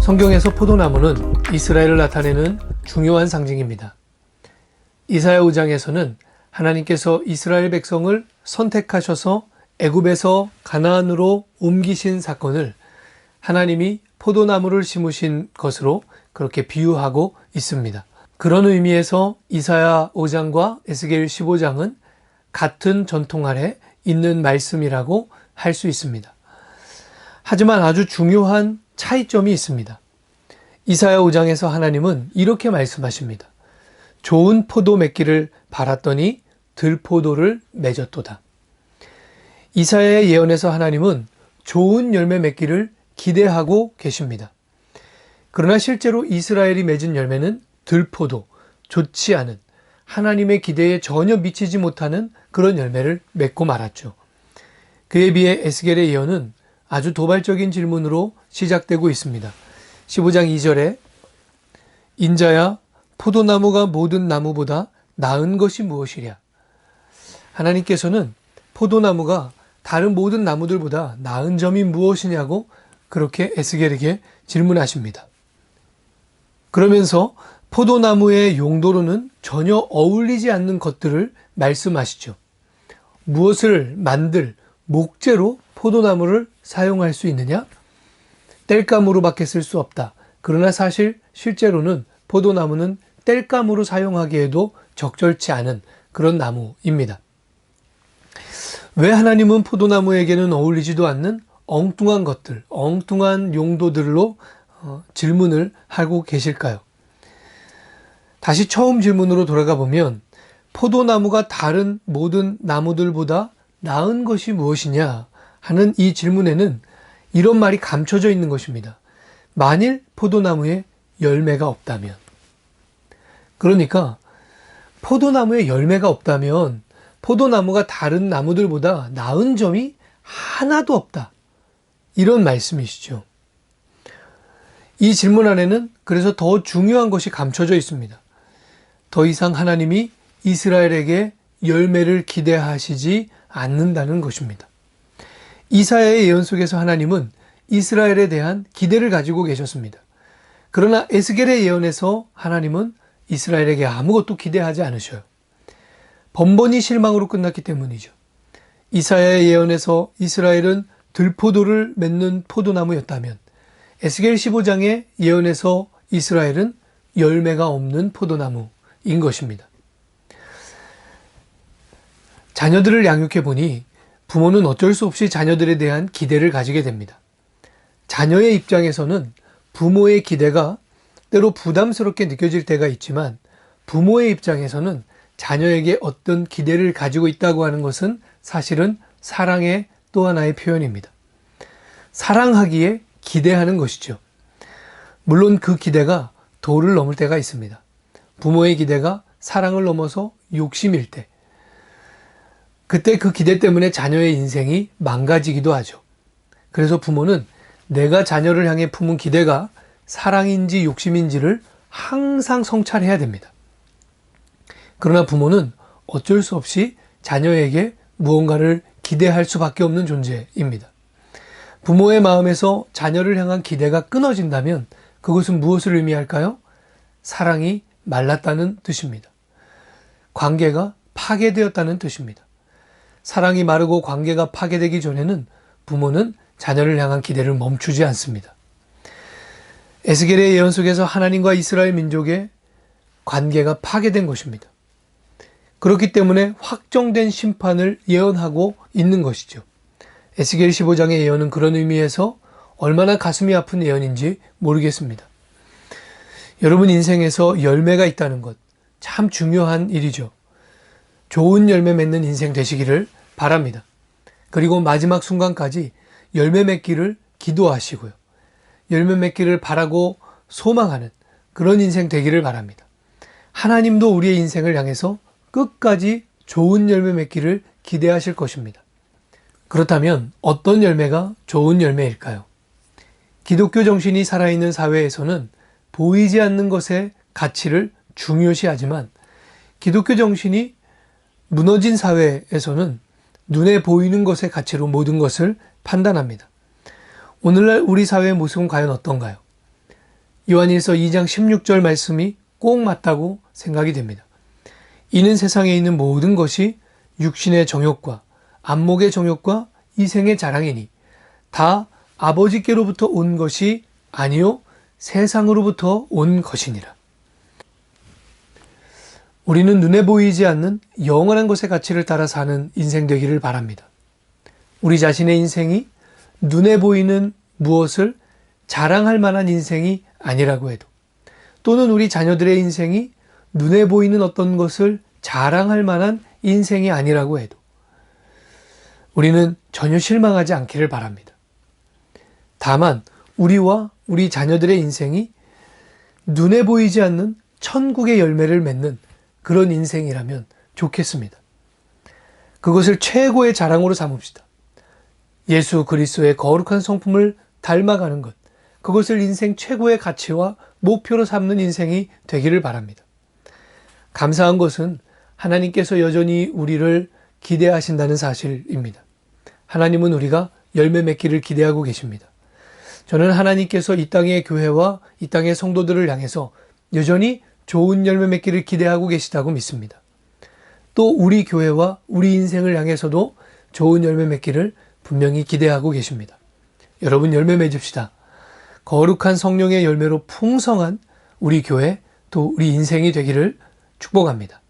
성경에서 포도나무는 이스라엘을 나타내는 중요한 상징입니다. 이사야 5장에서는 하나님께서 이스라엘 백성을 선택하셔서 애굽에서 가나안으로 옮기신 사건을 하나님이 포도나무를 심으신 것으로 그렇게 비유하고 있습니다. 그런 의미에서 이사야 5장과 에스겔 15장은 같은 전통 아래 있는 말씀이라고 할 수 있습니다. 하지만 아주 중요한 차이점이 있습니다. 이사야 5장에서 하나님은 이렇게 말씀하십니다. 좋은 포도 맺기를 바랐더니 들포도를 맺었도다. 이사야의 예언에서 하나님은 좋은 열매 맺기를 기대하고 계십니다. 그러나 실제로 이스라엘이 맺은 열매는 들포도, 좋지 않은, 하나님의 기대에 전혀 미치지 못하는 그런 열매를 맺고 말았죠. 그에 비해 에스겔의 예언은 아주 도발적인 질문으로 시작되고 있습니다. 15장 2절에 인자야 포도나무가 모든 나무보다 나은 것이 무엇이랴. 하나님께서는 포도나무가 다른 모든 나무들보다 나은 점이 무엇이냐고 그렇게 에스겔에게 질문하십니다. 그러면서 포도나무의 용도로는 전혀 어울리지 않는 것들을 말씀하시죠. 무엇을 만들 목재로 포도나무를 사용할 수 있느냐? 땔감으로밖에 쓸 수 없다. 그러나 사실 실제로는 포도나무는 땔감으로 사용하기에도 적절치 않은 그런 나무입니다. 왜 하나님은 포도나무에게는 어울리지도 않는 엉뚱한 것들, 엉뚱한 용도들로 질문을 하고 계실까요? 다시 처음 질문으로 돌아가 보면 포도나무가 다른 모든 나무들보다 나은 것이 무엇이냐 하는 이 질문에는 이런 말이 감춰져 있는 것입니다. 만일 포도나무에 열매가 없다면, 그러니까 포도나무에 열매가 없다면 포도나무가 다른 나무들보다 나은 점이 하나도 없다. 이런 말씀이시죠. 이 질문 안에는 그래서 더 중요한 것이 감춰져 있습니다. 더 이상 하나님이 이스라엘에게 열매를 기대하시지 않는다는 것입니다. 이사야의 예언 속에서 하나님은 이스라엘에 대한 기대를 가지고 계셨습니다. 그러나 에스겔의 예언에서 하나님은 이스라엘에게 아무것도 기대하지 않으셔요. 번번이 실망으로 끝났기 때문이죠. 이사야의 예언에서 이스라엘은 들포도를 맺는 포도나무였다면 에스겔 15장의 예언에서 이스라엘은 열매가 없는 포도나무인 것입니다. 자녀들을 양육해 보니 부모는 어쩔 수 없이 자녀들에 대한 기대를 가지게 됩니다. 자녀의 입장에서는 부모의 기대가 때로 부담스럽게 느껴질 때가 있지만 부모의 입장에서는 자녀에게 어떤 기대를 가지고 있다고 하는 것은 사실은 사랑의 또 하나의 표현입니다. 사랑하기에 기대하는 것이죠. 물론 그 기대가 도를 넘을 때가 있습니다. 부모의 기대가 사랑을 넘어서 욕심일 때, 그때 그 기대 때문에 자녀의 인생이 망가지기도 하죠. 그래서 부모는 내가 자녀를 향해 품은 기대가 사랑인지 욕심인지를 항상 성찰해야 됩니다. 그러나 부모는 어쩔 수 없이 자녀에게 무언가를 기대할 수밖에 없는 존재입니다. 부모의 마음에서 자녀를 향한 기대가 끊어진다면 그것은 무엇을 의미할까요? 사랑이 말랐다는 뜻입니다. 관계가 파괴되었다는 뜻입니다. 사랑이 마르고 관계가 파괴되기 전에는 부모는 자녀를 향한 기대를 멈추지 않습니다. 에스겔의 예언 속에서 하나님과 이스라엘 민족의 관계가 파괴된 것입니다. 그렇기 때문에 확정된 심판을 예언하고 있는 것이죠. 에스겔 15장의 예언은 그런 의미에서 얼마나 가슴이 아픈 예언인지 모르겠습니다. 여러분 인생에서 열매가 있다는 것 참 중요한 일이죠. 좋은 열매 맺는 인생 되시기를 바랍니다. 그리고 마지막 순간까지 열매 맺기를 기도하시고요. 열매 맺기를 바라고 소망하는 그런 인생 되기를 바랍니다. 하나님도 우리의 인생을 향해서 끝까지 좋은 열매 맺기를 기대하실 것입니다. 그렇다면 어떤 열매가 좋은 열매일까요? 기독교 정신이 살아있는 사회에서는 보이지 않는 것의 가치를 중요시하지만 기독교 정신이 무너진 사회에서는 눈에 보이는 것의 가치로 모든 것을 판단합니다. 오늘날 우리 사회의 모습은 과연 어떤가요? 요한일서 2장 16절 말씀이 꼭 맞다고 생각이 됩니다. 이는 세상에 있는 모든 것이 육신의 정욕과 안목의 정욕과 이생의 자랑이니 다 아버지께로부터 온 것이 아니요 세상으로부터 온 것이니라. 우리는 눈에 보이지 않는 영원한 것의 가치를 따라 사는 인생 되기를 바랍니다. 우리 자신의 인생이 눈에 보이는 무엇을 자랑할 만한 인생이 아니라고 해도, 또는 우리 자녀들의 인생이 눈에 보이는 어떤 것을 자랑할 만한 인생이 아니라고 해도 우리는 전혀 실망하지 않기를 바랍니다. 다만 우리와 우리 자녀들의 인생이 눈에 보이지 않는 천국의 열매를 맺는 그런 인생이라면 좋겠습니다. 그것을 최고의 자랑으로 삼읍시다. 예수 그리스도의 거룩한 성품을 닮아가는 것, 그것을 인생 최고의 가치와 목표로 삼는 인생이 되기를 바랍니다. 감사한 것은 하나님께서 여전히 우리를 기대하신다는 사실입니다. 하나님은 우리가 열매 맺기를 기대하고 계십니다. 저는 하나님께서 이 땅의 교회와 이 땅의 성도들을 향해서 여전히 좋은 열매 맺기를 기대하고 계시다고 믿습니다. 또 우리 교회와 우리 인생을 향해서도 좋은 열매 맺기를 분명히 기대하고 계십니다. 여러분 열매 맺읍시다. 거룩한 성령의 열매로 풍성한 우리 교회 또 우리 인생이 되기를 축복합니다.